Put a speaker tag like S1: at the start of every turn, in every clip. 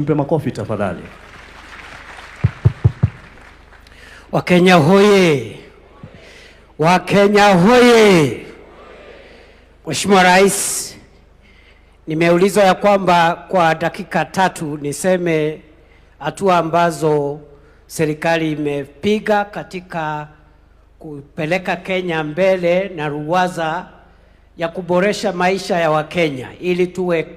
S1: Mpe makofi tafadhali.
S2: Wakenya hoye! Wakenya hoye! Mheshimiwa Rais, nimeulizwa ya kwamba kwa dakika 3 niseme hatua ambazo serikali imepiga katika kupeleka Kenya mbele na ruwaza ya kuboresha maisha ya Wakenya ili tuwe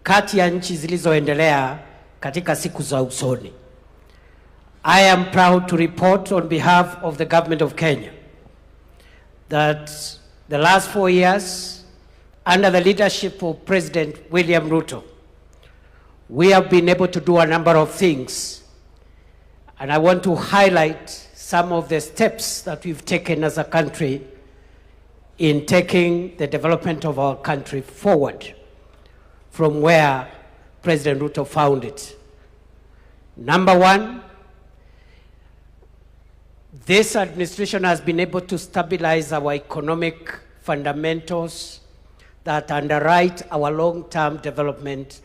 S2: kati ya nchi zilizoendelea katika siku za usoni. I am proud to report on behalf of the government of Kenya that the last 4 years, under the leadership of President William Ruto, we have been able to do a number of things. And I want to highlight some of the steps that we've taken as a country in taking the development of our country forward from where President Ruto found it. Number 1, this administration has been able to stabilize our economic fundamentals that underwrite our long-term development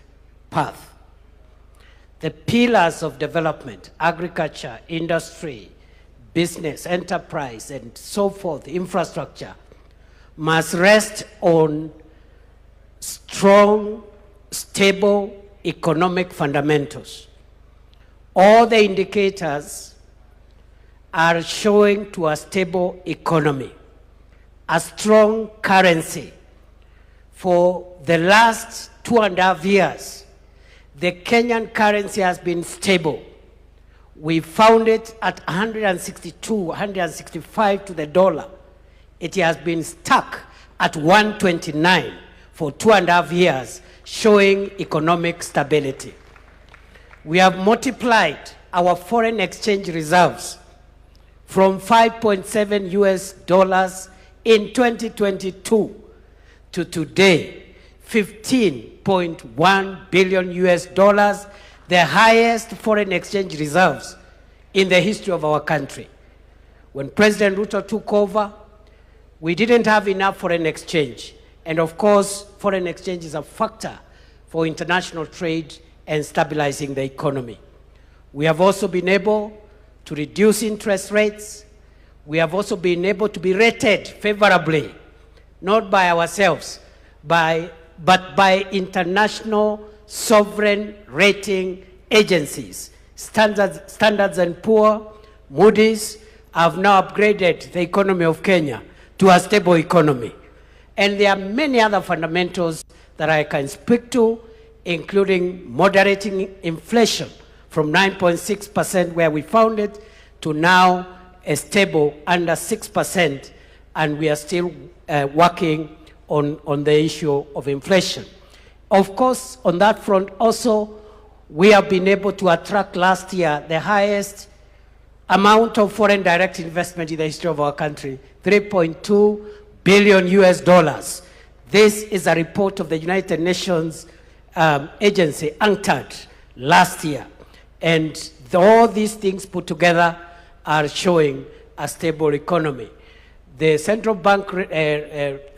S2: path. The pillars of development, agriculture, industry, business, enterprise, and so forth, infrastructure, must rest on strong, stable economic fundamentals. All the indicators are showing to a stable economy, a strong currency. For the last 2.5 years, the Kenyan currency has been stable. We found it at 162, 165 to the dollar. It has been stuck at 129 for 2.5 years, showing economic stability. We have multiplied our foreign exchange reserves from $5.7 US in 2022 to today, $15.1 billion US, the highest foreign exchange reserves in the history of our country. When President Ruto took over, we didn't have enough foreign exchange. And of course, foreign exchange is a factor for international trade and stabilizing the economy. We have also been able to reduce interest rates. We have also been able to be rated favorably, not by ourselves, but by international sovereign rating agencies. Standards and Poor's, Moody's have now upgraded the economy of Kenya to a stable economy. And there are many other fundamentals that I can speak to, including moderating inflation from 9.6% where we found it to now a stable under 6%, and we are still working on the issue of inflation. Of course, on that front also, we have been able to attract last year the highest amount of foreign direct investment in the history of our country, $3.2 billion US. This is a report of the United Nations agency, UNCTAD, last year. And all these things put together are showing a stable economy. The central bank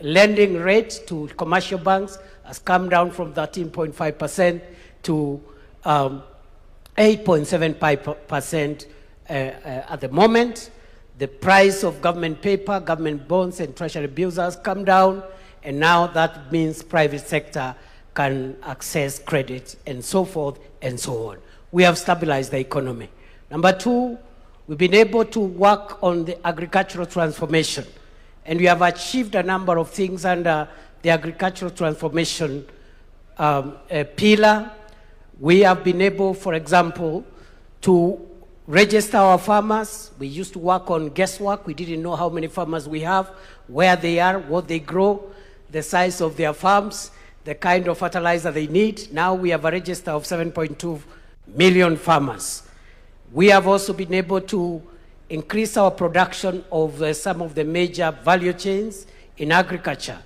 S2: lending rate to commercial banks has come down from 13.5% to 8.75% at the moment. The price of government paper, government bonds, and treasury bills has come down, and now that means private sector can access credit and so forth and so on. We have stabilized the economy. Number 2, we've been able to work on the agricultural transformation, and we have achieved a number of things under the agricultural transformation pillar. We have been able, for example, to register our farmers. We used to work on guesswork. We didn't know how many farmers we have, where they are, what they grow, the size of their farms, the kind of fertilizer they need. Now we have a register of 7.2 million farmers. We have also been able to increase our production of some of the major value chains in agriculture.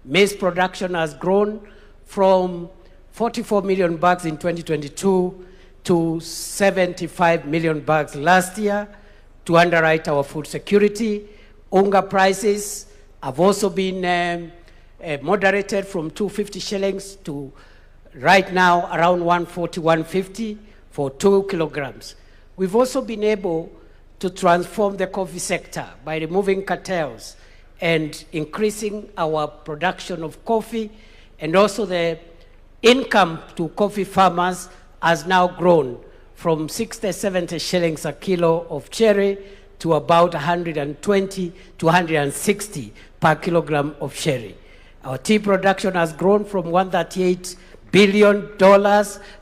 S2: Maize production has grown from 44 million bags in 2022 to 75 million bags last year to underwrite our food security. Unga prices have also been moderated from 250 shillings to right now around 140, 150 for 2 kilograms. We've also been able to transform the coffee sector by removing cartels and increasing our production of coffee, and also the income to coffee farmers has now grown from 60, 70 shillings a kilo of cherry to about 120 to 160 per kilogram of cherry. Our tea production has grown from $138 billion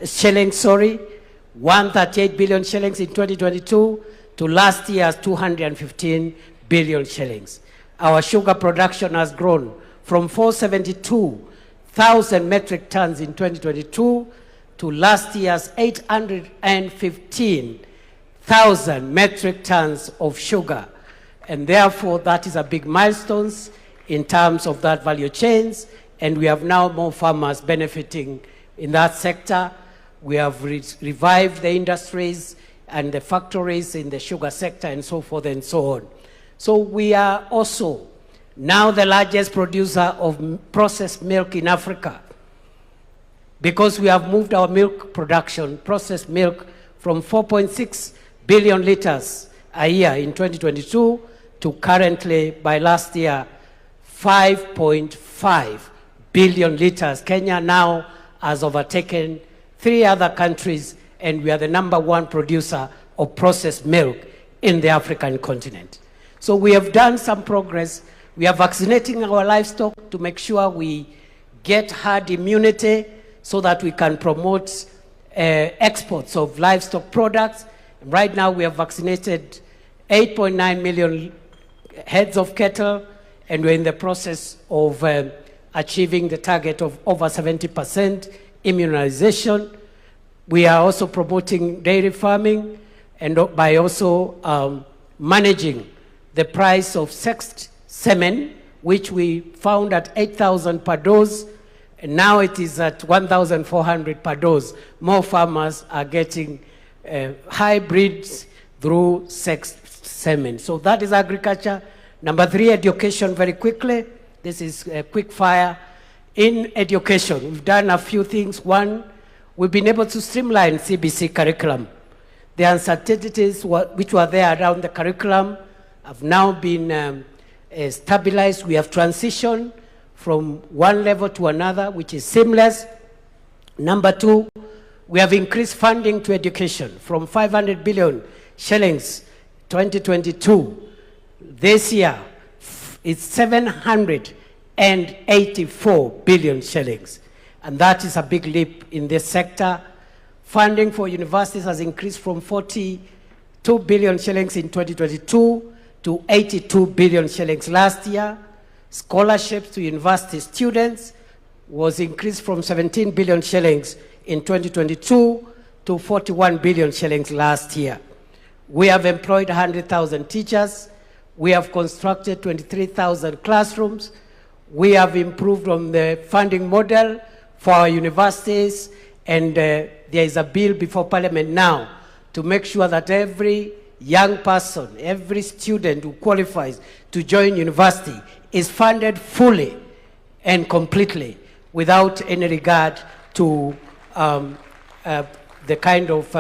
S2: shillings, 138 billion shillings in 2022 to last year's 215 billion shillings. Our sugar production has grown from 472,000 metric tons in 2022 to last year's 815,000 metric tons of sugar. And therefore, that is a big milestone in terms of that value chains. And we have now more farmers benefiting in that sector. We have revived the industries and the factories in the sugar sector and so forth and so on. So we are also now the largest producer of processed milk in Africa, because we have moved our milk production, processed milk, from 4.6 billion liters a year in 2022 to currently, by last year, 5.5 billion liters. Kenya now has overtaken 3 other countries, and we are the #1 producer of processed milk in the African continent. So we have done some progress. We are vaccinating our livestock to make sure we get herd immunity so that we can promote exports of livestock products. Right now we have vaccinated 8.9 million heads of cattle, and we're in the process of achieving the target of over 70% immunization. We are also promoting dairy farming, and by also managing the price of sexed semen, which we found at 8,000 per dose, and now it is at 1,400 per dose. More farmers are getting hybrids through sexed semen. So that is agriculture. Number 3, education, very quickly. This is quick fire. In education, we've done a few things. One, we've been able to streamline CBC curriculum. The uncertainties which were there around the curriculum have now been stabilized. We have transitioned from one level to another, which is seamless. Number 2, we have increased funding to education from 500 billion shillings 2022. This year, it's 784 billion shillings. And that is a big leap in this sector. Funding for universities has increased from 42 billion shillings in 2022 to 82 billion shillings last year. Scholarships to university students was increased from 17 billion shillings in 2022 to 41 billion shillings last year. We have employed 100,000 teachers. We have constructed 23,000 classrooms. We have improved on the funding model for our universities, and there is a bill before Parliament now to make sure that every young person, every student who qualifies to join university is funded fully and completely without any regard to the kind of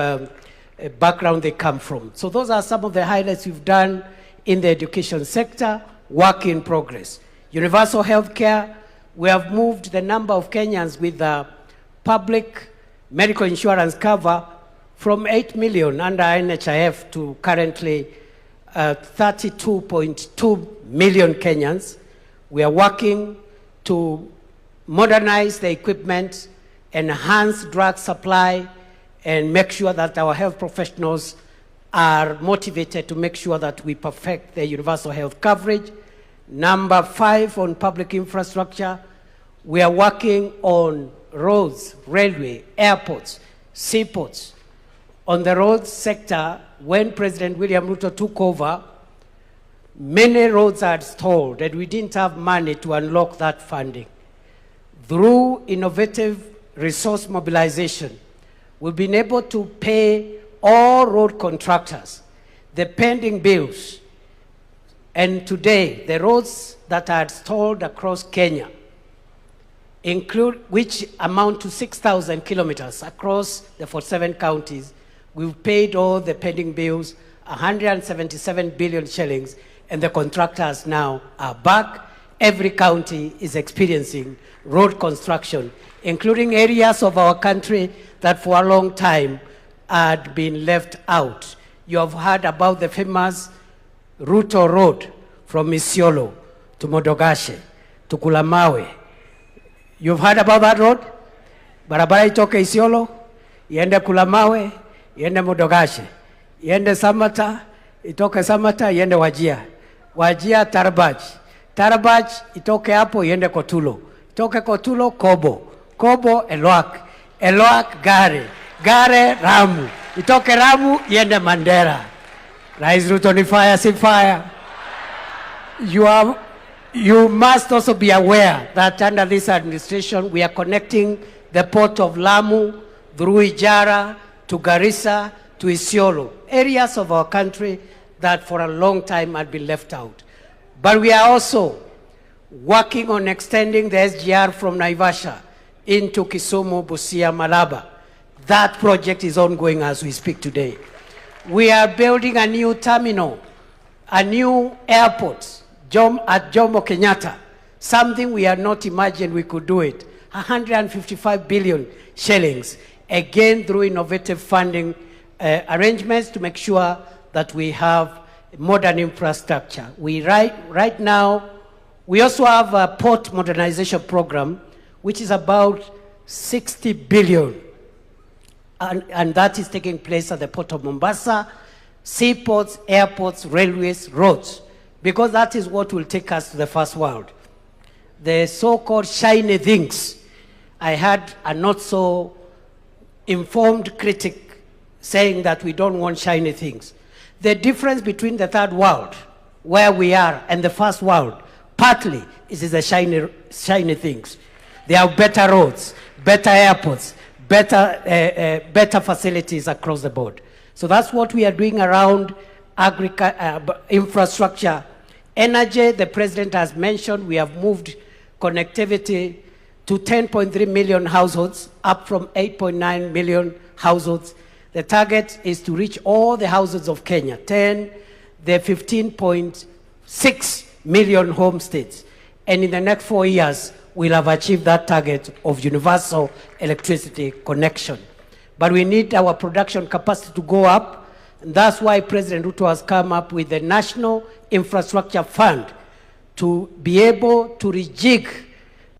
S2: background they come from. So those are some of the highlights we've done in the education sector. Work in progress. Universal health care, we have moved the number of Kenyans with public medical insurance cover from 8 million under NHIF to currently 32.2 million Kenyans. We are working to modernize the equipment, enhance drug supply, and make sure that our health professionals are motivated to make sure that we perfect the universal health coverage. Number 5, on public infrastructure, we are working on roads, railway, airports, seaports. On the roads sector, when President William Ruto took over, many roads are stalled, and we didn't have money to unlock that funding. Through innovative resource mobilization, we've been able to pay all road contractors the pending bills. And today, the roads that are stalled across Kenya, which amount to 6,000 kilometers across the 47 counties. We've paid all the pending bills, 177 billion shillings, and the contractors now are back. Every county is experiencing road construction, including areas of our country that for a long time had been left out. You have heard about the famous Ruto Road from Isiolo to Modogashe to Kulamawe. You've heard about that road? Barabara itoke Isiolo, iende Kulamawe, iende Modogashe, iende Samata, itoke Samata, iende Wajia. Wajia Tarbaj. Tarbaj itoke hapo iende Kotulo. Itoke Kotulo Kobo. Kobo Eloak. Eloak Gare. Gare Ramu. Itoke Ramu iende Mandera. Rais Ruto ni fire, si fire. You must also be aware that under this administration, we are connecting the port of Lamu through Ijara to Garissa to Isiolo, areas of our country that for a long time had been left out. But we are also working on extending the SGR from Naivasha into Kisumu, Busia, Malaba. That project is ongoing as we speak today. We are building a new terminal, a new airport at Jomo Kenyatta, something we had not imagined we could do it. 155 billion shillings, again through innovative funding arrangements to make sure that we have modern infrastructure. Right now, we also have a port modernization program, which is about 60 billion. And that is taking place at the port of Mombasa, seaports, airports, railways, roads, because that is what will take us to the first world. The so-called shiny things. I had a not so informed critic saying that we don't want shiny things. The difference between the third world, where we are, and the first world, partly is the shiny things. They have better roads, better airports, better facilities across the board. So that's what we are doing around infrastructure. Energy, the president has mentioned, we have moved connectivity to 10.3 million households, up from 8.9 million households. The target is to reach all the households of Kenya, the 15.6 million homesteads. And in the next 4 years, we'll have achieved that target of universal electricity connection. But we need our production capacity to go up. And that's why President Ruto has come up with the National Infrastructure Fund to be able to rejig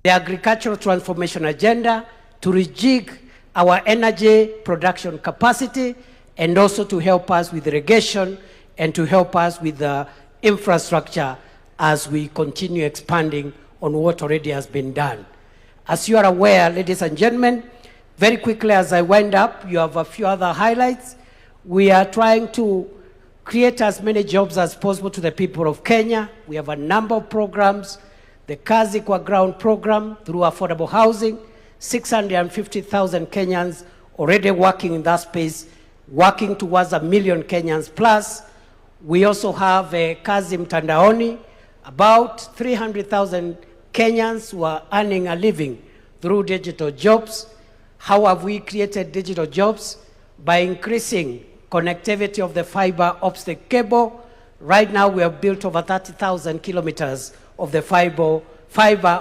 S2: the agricultural transformation agenda, to rejig our energy production capacity, and also to help us with irrigation and to help us with the infrastructure as we continue expanding on what already has been done. As you are aware, ladies and gentlemen, very quickly as I wind up, you have a few other highlights. We are trying to create as many jobs as possible to the people of Kenya. We have a number of programs. The Kazi Kwa Ground program through affordable housing, 650,000 Kenyans already working in that space, working towards 1 million Kenyans plus. We also have Kazi Mtandaoni, about 300,000 Kenyans who are earning a living through digital jobs. How have we created digital jobs? By increasing connectivity of the fiber optic cable. Right now we have built over 30,000 kilometers of the fiber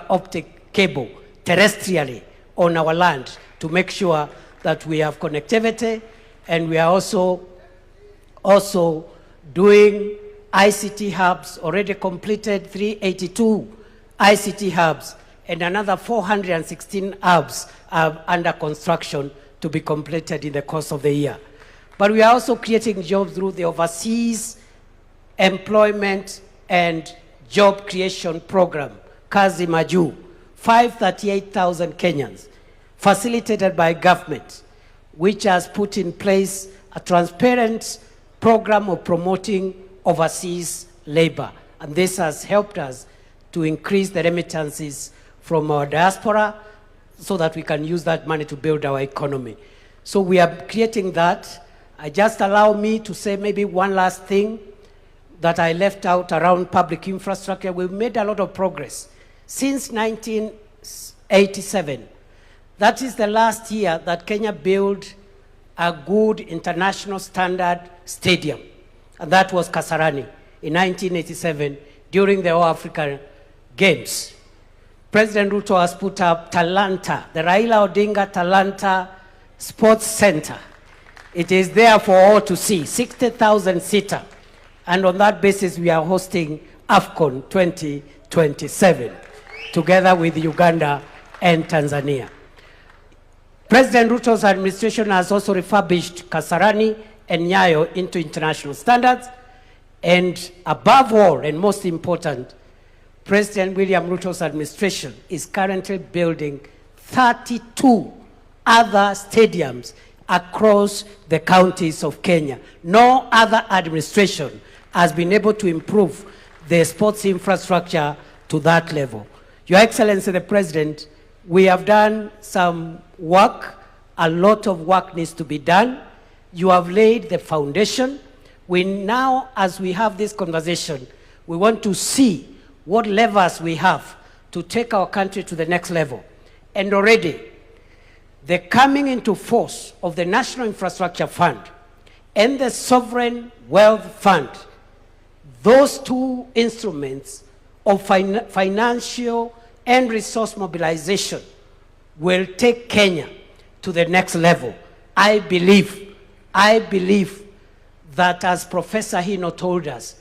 S2: optic cable terrestrially on our land to make sure that we have connectivity. And we are also doing ICT hubs, already completed 382 ICT hubs, and another 416 hubs are under construction to be completed in the course of the year. But we are also creating jobs through the Overseas Employment and Job Creation Program, Kazi Maju, 538,000 Kenyans, facilitated by government, which has put in place a transparent program of promoting overseas labor. And this has helped us to increase the remittances from our diaspora so that we can use that money to build our economy. So we are creating that. Just allow me to say maybe one last thing that I left out around public infrastructure. We've made a lot of progress. Since 1980, 1987. That is the last year that Kenya built a good international standard stadium, and that was Kasarani in 1987 during the All African Games. President Ruto has put up Talanta, the Raila Odinga Talanta Sports Center. It is there for all to see, 60,000 seater. And on that basis, we are hosting AFCON 2027, together with Uganda and Tanzania. President Ruto's administration has also refurbished Kasarani and Nyayo into international standards. And above all, and most important, President William Ruto's administration is currently building 32 other stadiums across the counties of Kenya. No other administration has been able to improve the sports infrastructure to that level. Your Excellency the President, we have done some work. A lot of work needs to be done. You have laid the foundation. We now, as we have this conversation, we want to see what levers we have to take our country to the next level. And already, the coming into force of the National Infrastructure Fund and the Sovereign Wealth Fund, those two instruments of financial and resource mobilization will take Kenya to the next level. I believe that, as Professor Hino told us,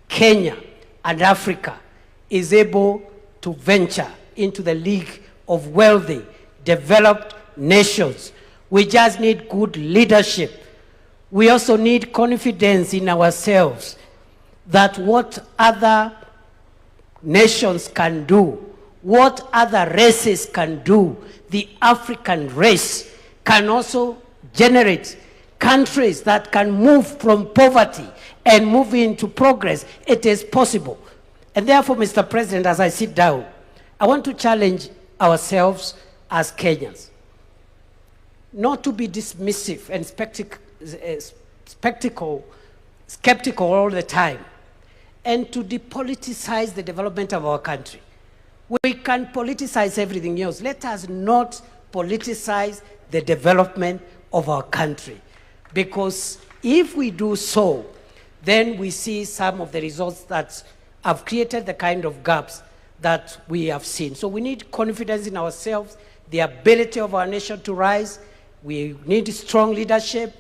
S2: Kenya and Africa is able to venture into the league of wealthy, developed nations. We just need good leadership. We also need confidence in ourselves that what other nations can do, what other races can do, the African race can also generate countries that can move from poverty and move into progress. It is possible. And therefore, Mr. President, as I sit down, I want to challenge ourselves as Kenyans not to be dismissive and skeptical all the time, and to depoliticize the development of our country. We can politicize everything else. Let us not politicize the development of our country, because if we do so, then we see some of the results that have created the kind of gaps that we have seen. So we need confidence in ourselves, the ability of our nation to rise. We need strong leadership,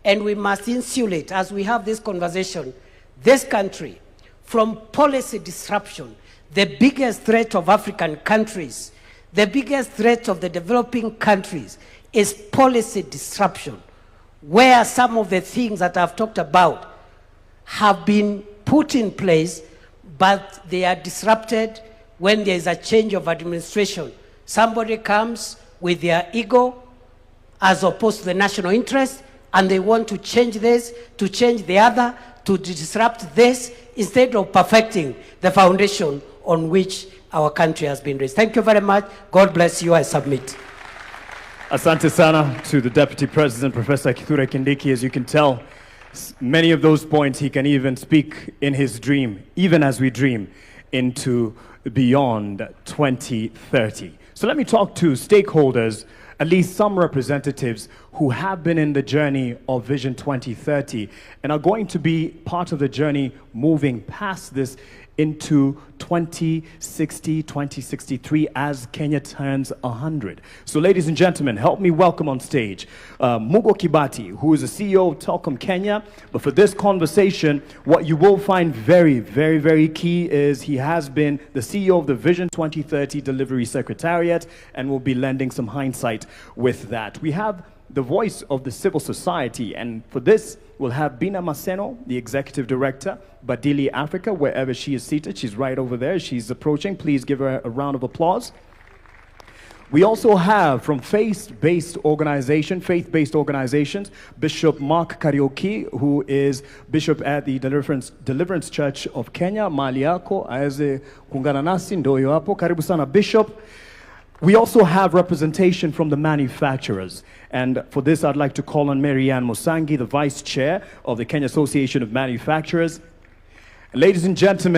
S2: and we must insulate, as we have this conversation, this country from policy disruption. The biggest threat of African countries, the biggest threat of the developing countries is policy disruption, where some of the things that I've talked about have been put in place, but they are disrupted when there is a change of administration. Somebody comes with their ego as opposed to the national interest, and they want to change this, to change the other, to disrupt this, instead of perfecting the foundation on which our country has been raised. Thank you very much. God bless you. I submit.
S1: Asante sana to the Deputy President, Professor Kithure Kindiki. As you can tell, many of those points he can even speak in his dream, even as we dream into beyond 2030. So let me talk to stakeholders, at least some representatives who have been in the journey of Vision 2030 and are going to be part of the journey moving past this into 2060, 2063 as Kenya turns 100. So ladies and gentlemen, help me welcome on stage Mugo Kibati, who is the CEO of Telkom Kenya. But for this conversation, what you will find very, very, very key is he has been the CEO of the Vision 2030 Delivery Secretariat and will be lending some hindsight with that. We have the voice of the civil society, and for this we'll have Bina Maseno, the Executive Director, Badili Africa, wherever she is seated. She's right over there. She's approaching. Please give her a round of applause. We also have from faith-based organizations, Bishop Mark Kariuki, who is Bishop at the Deliverance Church of Kenya. Mali yako aweze kuungana nasi, ndio hapo. Karibu sana Bishop. We also have representation from the manufacturers. And for this, I'd like to call on Marianne Musangi, the Vice Chair of the Kenya Association of Manufacturers. Ladies and gentlemen,